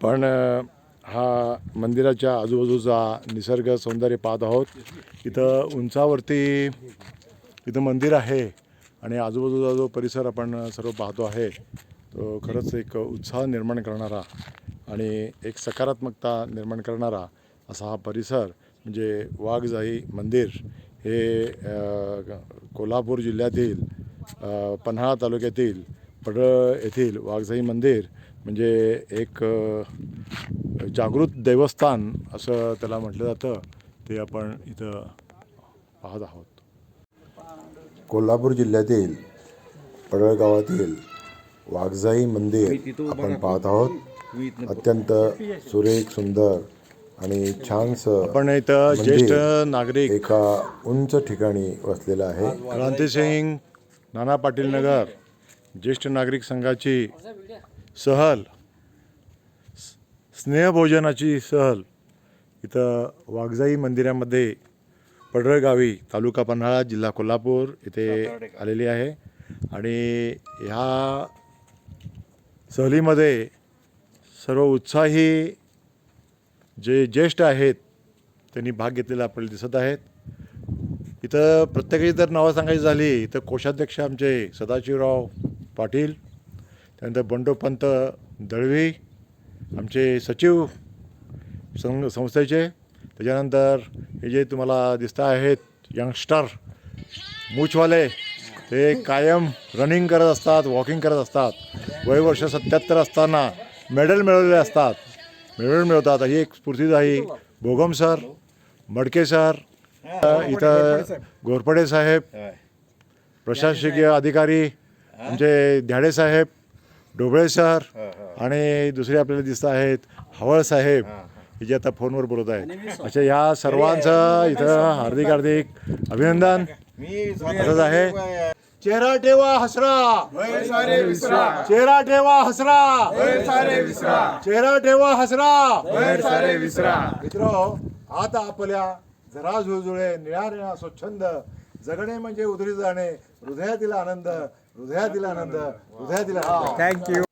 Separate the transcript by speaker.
Speaker 1: आपण हा मंदिराच्या आजूबाजूचा निसर्ग सौंदर्य पाहत आहोत। इथं उंचावरती इथं मंदिर आहे आणि आजूबाजूचा जो परिसर आपण सर्व पाहतो आहे तो खरंच एक उत्साह निर्माण करणारा आणि एक सकारात्मकता निर्माण करणारा असा हा परिसर म्हणजे वाघजाई मंदिर हे कोल्हापूर जिल्ह्यातील पन्हाळा तालुक्यातील पडळ येथील वाघजाई मंदिर म्हणजे एक जागृत देवस्थान असं त्याला म्हटलं जातं। ते आपण इथं पाहत आहोत। कोल्हापूर जिल्ह्यातील पडळ गावातील वाघजाई मंदिर आपण पाहत आहोत। अत्यंत सुरेख सुंदर आणि छानसं आपण इथं ज्येष्ठ नागरिक एका उंच ठिकाणी वसलेलं आहे। क्रांतिसिंग नाना पाटील नगर ज्येष्ठ नागरिक संघाची सहल स्नेहभोजनाची सहल इथं वाघजाई मंदिरामध्ये पडळगावी तालुका पन्हाळा जिल्हा कोल्हापूर इथे आलेली आहे आणि ह्या सहलीमध्ये सर्व उत्साही जे ज्येष्ठ आहेत त्यांनी भाग घेतलेला आपल्याला दिसत आहेत। इथं प्रत्येकाची जर नावं सांगायची झाली तर कोषाध्यक्ष आमचे सदाशिवराव पाटील, त्यानंतर बंडोपंत दळवी आमचे सचिव संस्थेचे, त्याच्यानंतर हे जे तुम्हाला दिसत आहेत यंगस्टर मूछवाले ते कायम रनिंग करत असतात, वॉकिंग करत असतात। वयवर्ष 77 असताना मेडल मिळवतात। ही एक स्फूर्तिदायी भोगम सर, मडके सर, इथं घोरपडे साहेब, प्रशासकीय अधिकारी आमचे ध्याडे साहेब, ढोबळे सर आणि दुसरे आपल्याला दिसत आहेत हवळ साहेब हे जे आता फोनवर बोलत आहेत। अशा या सर्वांचं इथं हार्दिक अभिनंदन असंच आहे। चेहरा ठेवा हसरा, चेहरा ठेवा हसरा, चेहरा ठेवा हसरा। मित्र, आता आपल्या जरा झुळझुळे निळ्या स्वच्छंद जगणे म्हणजे उधळी जाणे, हृदयातील आनंद, हृदयातील आनंद, हृदयातील आनंद।
Speaker 2: थँक्यू।